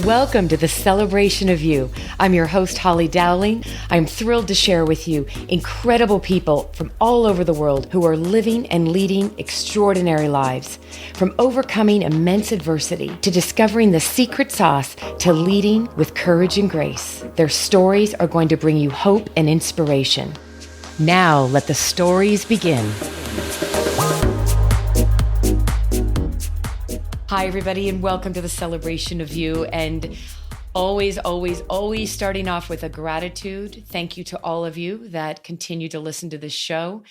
Welcome to the Celebration of You. I'm your host, Holly Dowling. I'm thrilled to share with you incredible people from all over the world who are living and leading extraordinary lives. From overcoming immense adversity to discovering the secret sauce to leading with courage and grace. Their stories are going to bring you hope and inspiration. Now, let the stories begin. Hi, everybody, and welcome to the Celebration of You. And always starting off with a gratitude. Thank you to all of you that continue to listen to this show.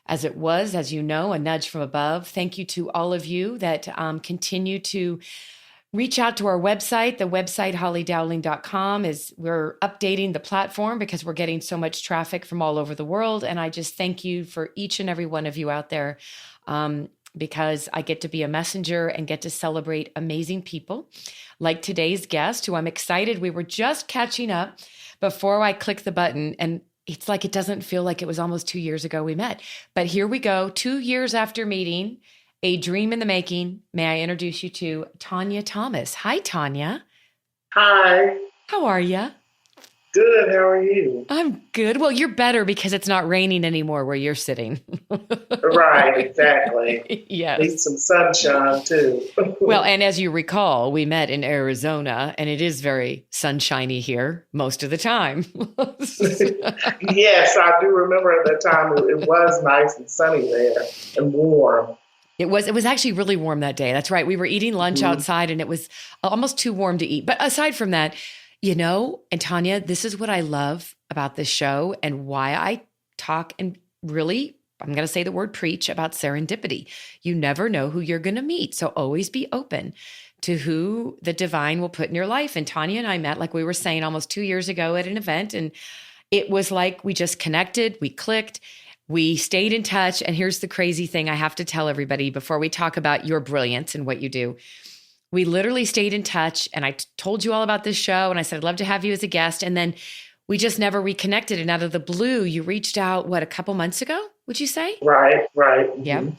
As it was, as you know, a nudge from above. Thank you to all of you that continue to reach out to our website. The website, hollydowling.com, we're updating the platform because we're getting so much traffic from all over the world. And I just thank you for each and every one of you out there. Because I get to be a messenger and get to celebrate amazing people like today's guest, who I'm excited. We were just catching up before I click the button, and it's like it doesn't feel like it was almost 2 years ago we met. But here we go, 2 years after meeting, a dream in the making. May I introduce you to Tonya Thomas. Hi, Tonya. Hi. How are you? Good. How are you? I'm good. Well, you're better because it's not raining anymore where you're sitting. Right, exactly. Yes. Need some sunshine too. Well, and as you recall, we met in Arizona, and it is very sunshiny here most of the time. Yes, I do remember at that time it was nice and sunny there and warm. It was actually really warm that day. That's right. We were eating lunch outside, and it was almost too warm to eat. But aside from that, you know, and Tonya, this is what I love about this show and why I talk and really, I'm going to say the word preach about serendipity. You never know who you're going to meet. So always be open to who the divine will put in your life. And Tonya and I met, like we were saying, almost 2 years ago at an event. And it was like we just connected, we clicked, we stayed in touch. And here's the crazy thing I have to tell everybody before we talk about your brilliance and what you do. We literally stayed in touch, and I told you all about this show, and I said, I'd love to have you as a guest. And then we just never reconnected. And out of the blue, you reached out, a couple months ago, would you say? Right. Mm-hmm. Yeah.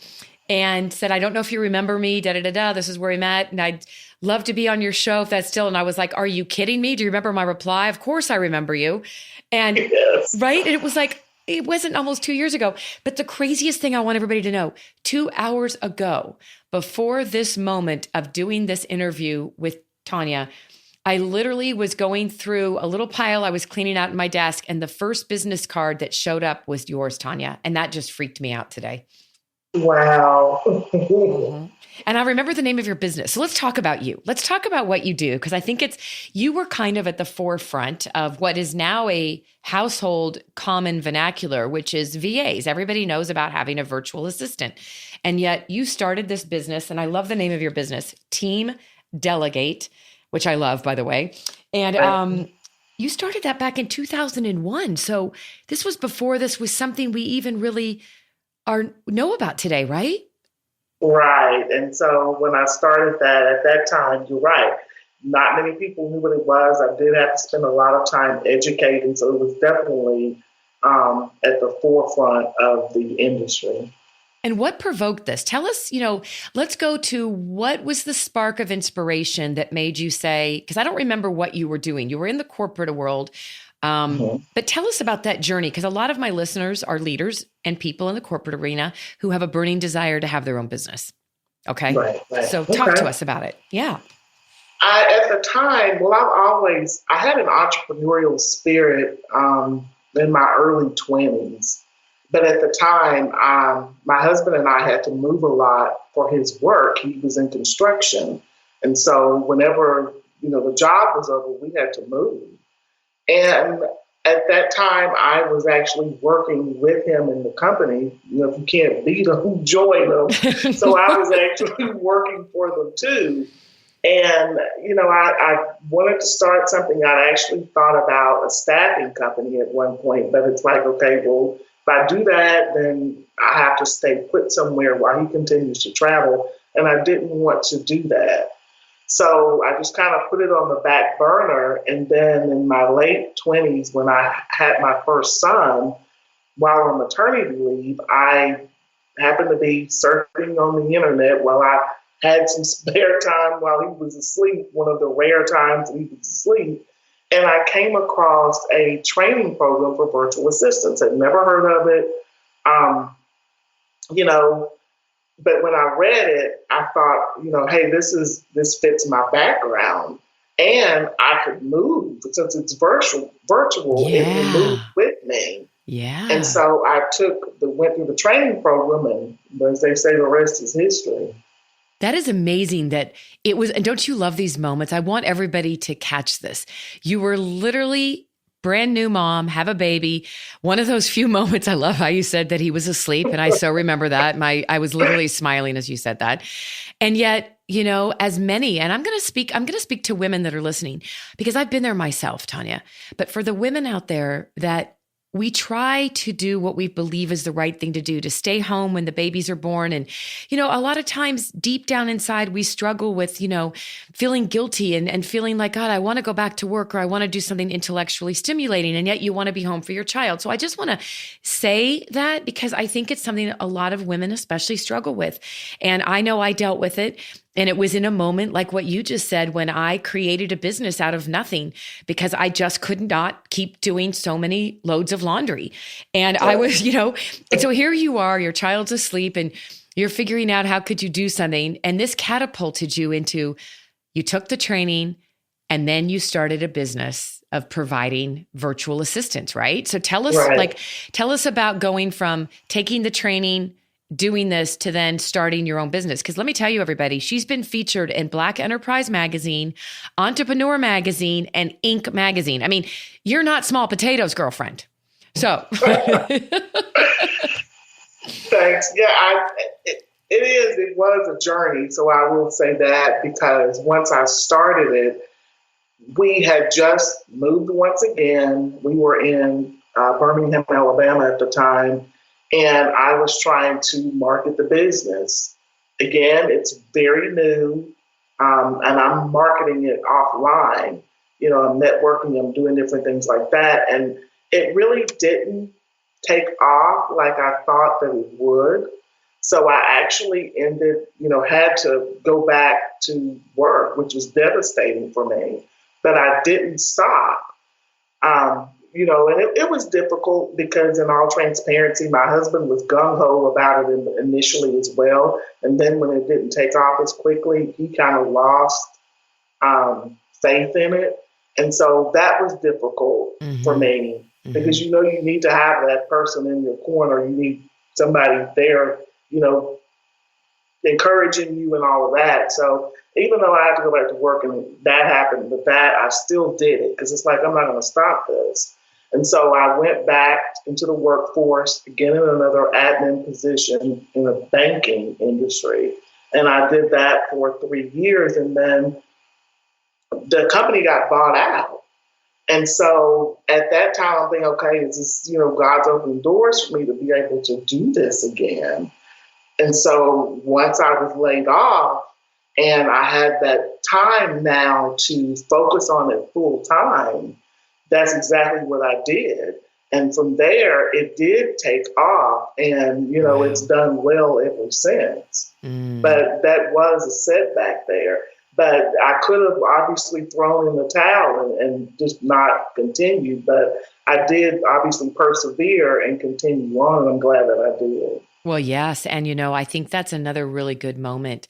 And said, I don't know if you remember me, this is where we met. And I'd love to be on your show if that's still. And I was like, are you kidding me? Do you remember my reply? Of course I remember you. And yes. Right. And it was like, it wasn't almost 2 years ago. But the craziest thing I want everybody to know, 2 hours ago, before this moment of doing this interview with Tonya, I literally was going through a little pile I was cleaning out in my desk, and the first business card that showed up was yours, Tonya. And that just freaked me out today. Wow. Mm-hmm. And I remember the name of your business. So let's talk about you. Let's talk about what you do, because I think you were kind of at the forefront of what is now a household common vernacular, which is VAs. Everybody knows about having a virtual assistant. And yet you started this business, and I love the name of your business, Team Delegate, which I love, by the way. And you started that back in 2001. So this was before this was something we even really know about today, right? Right. And so when I started that, at that time, you're right. Not many people knew what it was. I did have to spend a lot of time educating. So it was definitely at the forefront of the industry. And what provoked this? Tell us, let's go to what was the spark of inspiration that made you say, because I don't remember what you were doing. You were in the corporate world. But tell us about that journey, because a lot of my listeners are leaders and people in the corporate arena who have a burning desire to have their own business. Okay. Right. So talk to us about it. Yeah. At the time, I had an entrepreneurial spirit in my early 20s. But at the time, my husband and I had to move a lot for his work. He was in construction. And so whenever, the job was over, we had to move. And at that time, I was actually working with him in the company. If you can't beat them, join them. So I was actually working for them too. And, I wanted to start something. I'd actually thought about a staffing company at one point, but it's like, okay, well, if I do that, then I have to stay put somewhere while he continues to travel. And I didn't want to do that. So I just kind of put it on the back burner. And then in my late 20s, when I had my first son, while on maternity leave, I happened to be surfing on the internet while I had some spare time while he was asleep, one of the rare times that he was asleep. And I came across a training program for virtual assistants. I'd never heard of it. Um, you know, but when I read it, I thought, hey, this fits my background. And I could move since it's virtual, it can move with me. Yeah. And so I went through the training program, and as they say, the rest is history. That is amazing that it was, and don't you love these moments? I want everybody to catch this. You were literally brand new mom, have a baby. One of those few moments, I love how you said that he was asleep. And I so remember that. I was literally smiling as you said that. And yet, as many, and I'm going to speak to women that are listening because I've been there myself, Tonya, but for the women out there that we try to do what we believe is the right thing to do, to stay home when the babies are born. And, a lot of times deep down inside, we struggle with, feeling guilty and feeling like, God, I want to go back to work or I want to do something intellectually stimulating. And yet you want to be home for your child. So I just want to say that because I think it's something a lot of women especially struggle with. And I know I dealt with it. And it was in a moment like what you just said when I created a business out of nothing because I just could not keep doing so many loads of laundry. And I was, and so here you are, your child's asleep and you're figuring out how could you do something. And this catapulted you into, you took the training and then you started a business of providing virtual assistants, right? So tell us, tell us about going from taking the training, doing this to then starting your own business. Because let me tell you, everybody, she's been featured in Black Enterprise Magazine, Entrepreneur Magazine, and Inc. Magazine. I mean, you're not small potatoes, girlfriend. So. Thanks. Yeah, it was a journey. So I will say that because once I started it, we had just moved once again. We were in Birmingham, Alabama at the time. And I was trying to market the business. Again, it's very new, and I'm marketing it offline. I'm networking, I'm doing different things like that. And it really didn't take off like I thought that it would. So I actually had to go back to work, which was devastating for me. But I didn't stop. And it was difficult because in all transparency, my husband was gung-ho about it initially as well. And then when it didn't take off as quickly, he kind of lost faith in it. And so that was difficult for me because, you need to have that person in your corner. You need somebody there, encouraging you and all of that. So even though I had to go back to work and that happened, but that I still did it because it's like, I'm not going to stop this. And so I went back into the workforce, again in another admin position in the banking industry. And I did that for 3 years. And then the company got bought out. And so at that time, I'm thinking, okay, is this, God's opening doors for me to be able to do this again? And so once I was laid off and I had that time now to focus on it full time, that's exactly what I did. And from there, it did take off and, it's done well ever since. But that was a setback there. But I could have obviously thrown in the towel and just not continued. But I did obviously persevere and continue on. And I'm glad that I did. Well, yes. And, I think that's another really good moment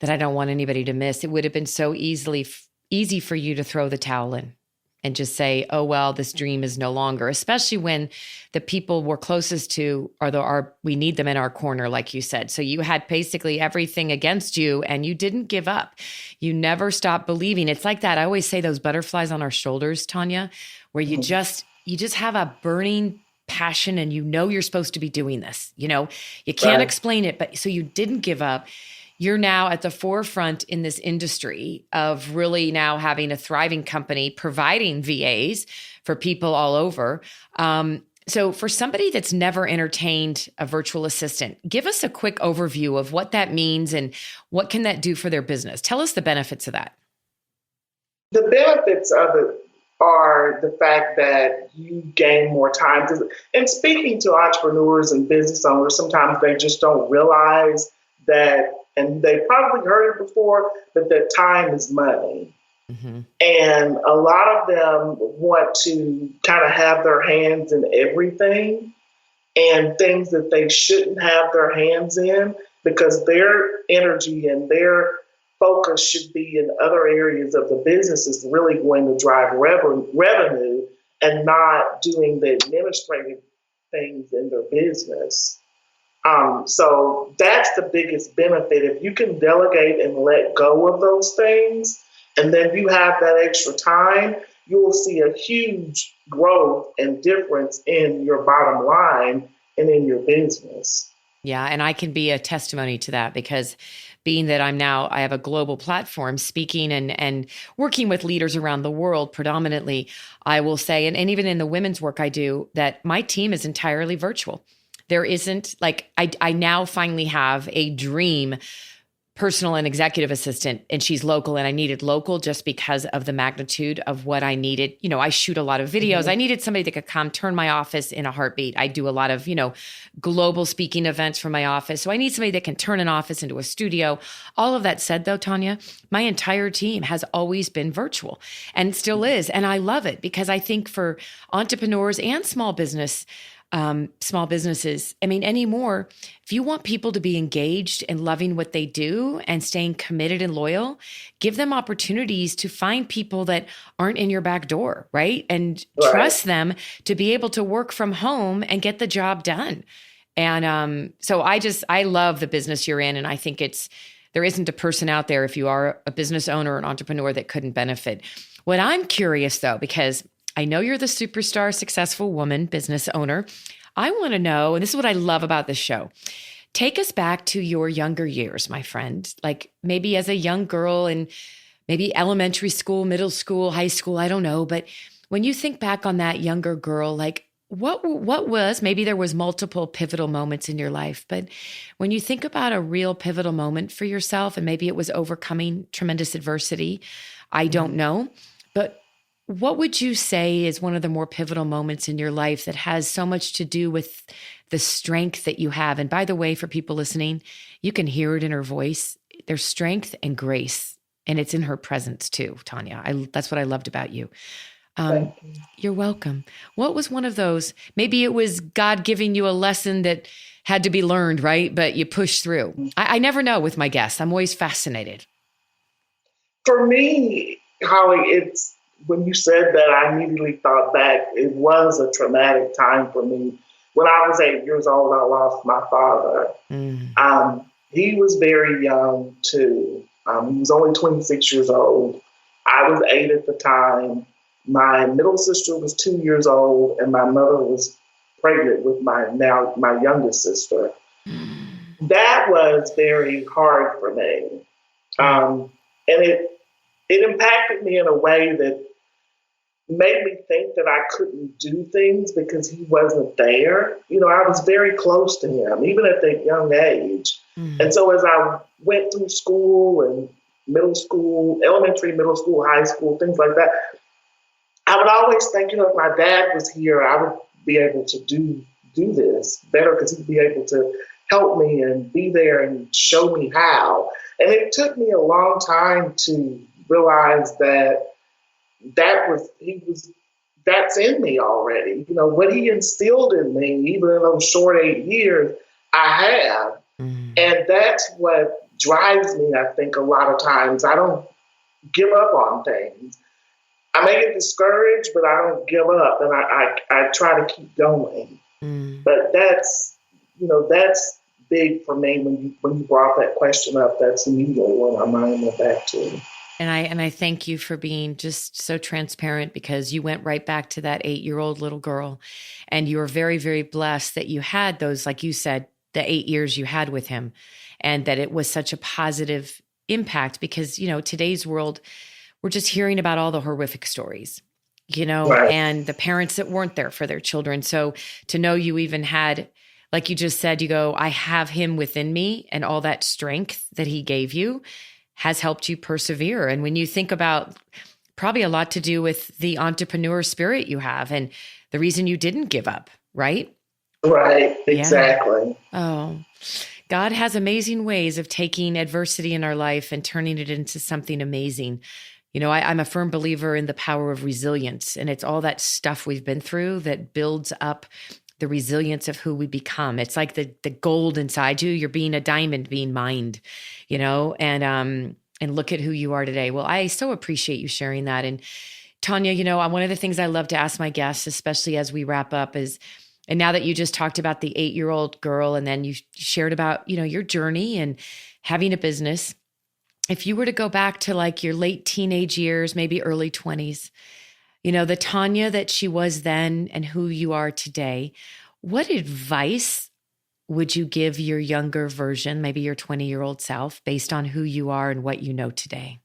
that I don't want anybody to miss. It would have been so easy for you to throw the towel in and just say, oh, well, this dream is no longer, especially when the people we're closest to we need them in our corner, like you said. So you had basically everything against you and you didn't give up. You never stopped believing. It's like that. I always say those butterflies on our shoulders, Tonya, where you just have a burning passion and you're supposed to be doing this. You can't explain it, but so you didn't give up. You're now at the forefront in this industry of really now having a thriving company providing VAs for people all over. So for somebody that's never entertained a virtual assistant, give us a quick overview of what that means and what can that do for their business. Tell us the benefits of that. The benefits of it are the fact that you gain more time. And speaking to entrepreneurs and business owners, sometimes they just don't realize that And they probably heard it before, but that time is money. Mm-hmm. And a lot of them want to kind of have their hands in everything and things that they shouldn't have their hands in because their energy and their focus should be in other areas of the business is really going to drive revenue and not doing the administrative things in their business. So that's the biggest benefit. If you can delegate and let go of those things, and then you have that extra time, you will see a huge growth and difference in your bottom line and in your business. Yeah. And I can be a testimony to that because being that I have a global platform speaking and working with leaders around the world predominantly, I will say, and even in the women's work I do, that my team is entirely virtual. There isn't I now finally have a dream personal and executive assistant, and she's local, and I needed local just because of the magnitude of what I needed. I shoot a lot of videos. I needed somebody that could come turn my office in a heartbeat. I do a lot of, global speaking events for my office. So I need somebody that can turn an office into a studio. All of that said, though, Tonya, my entire team has always been virtual and still is. And I love it because I think for entrepreneurs and small businesses, anymore, if you want people to be engaged and loving what they do and staying committed and loyal, give them opportunities to find people that aren't in your back door, right? And trust them to be able to work from home and get the job done. And so I love the business you're in. And I think there isn't a person out there, if you are a business owner or an entrepreneur, that couldn't benefit. What I'm curious though, because I know you're the superstar, successful woman, business owner. I want to know, and this is what I love about this show. Take us back to your younger years, my friend, like maybe as a young girl in maybe elementary school, middle school, high school, I don't know. But when you think back on that younger girl, like what was, maybe there was multiple pivotal moments in your life, but when you think about a real pivotal moment for yourself, and maybe it was overcoming tremendous adversity, I don't know, but what would you say is one of the more pivotal moments in your life that has so much to do with the strength that you have? And by the way, for people listening, you can hear it in her voice. There's strength and grace, and it's in her presence too, Tonya. That's what I loved about you. Thank you. You're welcome. What was one of those? Maybe it was God giving you a lesson that had to be learned, right? But you pushed through. I never know with my guests. I'm always fascinated. For me, Holly, it's when you said that, I immediately thought back. It was a traumatic time for me. When I was 8 years old, I lost my father. He was very young too. He was only 26 years old. I was 8 at the time. My middle sister was 2 years old, and my mother was pregnant with my youngest sister. That was very hard for me. And it impacted me in a way that made me think that I couldn't do things because he wasn't there. I was very close to him, even at that young age. And so as I went through school and middle school, elementary, middle school, high school, things like that, I would always think, if my dad was here, I would be able to do this better because he'd be able to help me and be there and show me how. And it took me a long time to realize that's in me already. What he instilled in me, even in those short 8 years, I have. And that's what drives me, I think, a lot of times. I don't give up on things. I may get discouraged, but I don't give up, and I try to keep going. But that's big for me when you brought that question up. That's immediately what my mind went back to. And I thank you for being just so transparent, because you went right back to that 8-year-old little girl, and you were very, very blessed that you had those, like you said, the 8 years you had with him, and that it was such a positive impact, because, today's world, we're just hearing about all the horrific stories, Right. and the parents that weren't there for their children. So to know you even had, like you just said, you go, I have him within me, and all that strength that he gave you has helped you persevere. And when you think about, probably a lot to do with the entrepreneur spirit you have and the reason you didn't give up, right? Right, exactly. Yeah. Oh, God has amazing ways of taking adversity in our life and turning it into something amazing. I'm a firm believer in the power of resilience, and it's all that stuff we've been through that builds up the resilience of who we become. It's like the gold inside you. You're being a diamond being mined, and look at who you are today. Well, I so appreciate you sharing that. And Tonya, one of the things I love to ask my guests, especially as we wrap up, is, and now that you just talked about the 8-year-old girl, and then you shared about, your journey and having a business. If you were to go back to like your late teenage years, maybe early 20s, the Tonya that she was then and who you are today, what advice would you give your younger version, maybe your 20-year-old self, based on who you are and what you know today?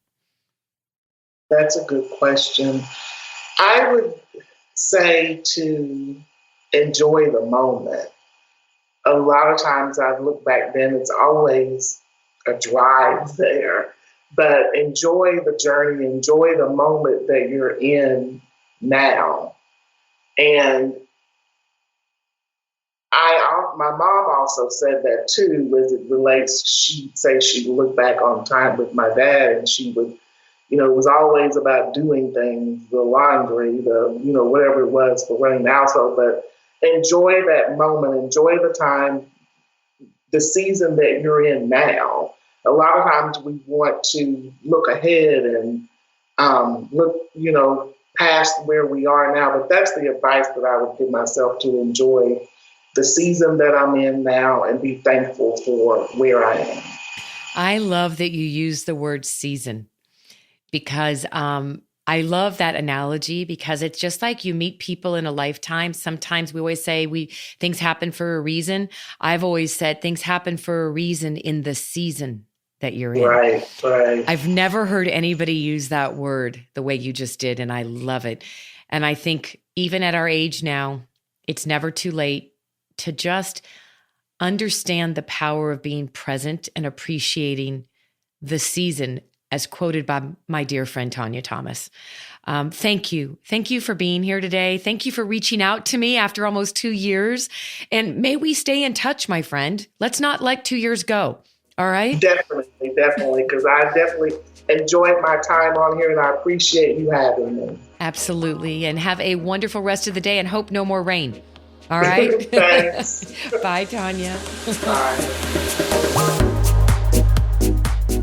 That's a good question. I would say to enjoy the moment. A lot of times I've looked back then, it's always a drive there, but enjoy the journey, enjoy the moment that you're in now. And my mom also said that too, as it relates, she'd say she would look back on time with my dad, and she would, it was always about doing things, the laundry, whatever it was for running the household, but enjoy that moment, enjoy the time, the season that you're in now. A lot of times we want to look ahead and look, past where we are now, but that's the advice that I would give myself, to enjoy the season that I'm in now and be thankful for where I am. I love that you use the word season, because I love that analogy, because it's just like you meet people in a lifetime. Sometimes we always say things happen for a reason. I've always said things happen for a reason in the season that you're in. Right. I've never heard anybody use that word the way you just did, and I love it. And I think even at our age now, it's never too late to just understand the power of being present and appreciating the season, as quoted by my dear friend Tonya Thomas. Thank you. Thank you for being here today. Thank you for reaching out to me after almost 2 years. And may we stay in touch, my friend. Let's not let 2 years go. All right? Definitely, because I definitely enjoyed my time on here, and I appreciate you having me. Absolutely. And have a wonderful rest of the day, and hope no more rain. All right? Thanks. Bye, Tonya. Bye.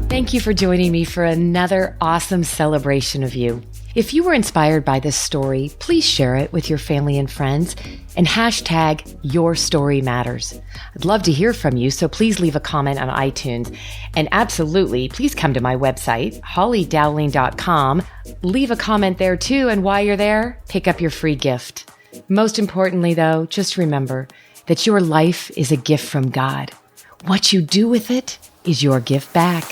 Thank you for joining me for another awesome celebration of you. If you were inspired by this story, please share it with your family and friends and hashtag Your Story Matters. I'd love to hear from you, so please leave a comment on iTunes. And absolutely, please come to my website, hollydowling.com. Leave a comment there too, and while you're there, pick up your free gift. Most importantly, though, just remember that your life is a gift from God. What you do with it is your gift back.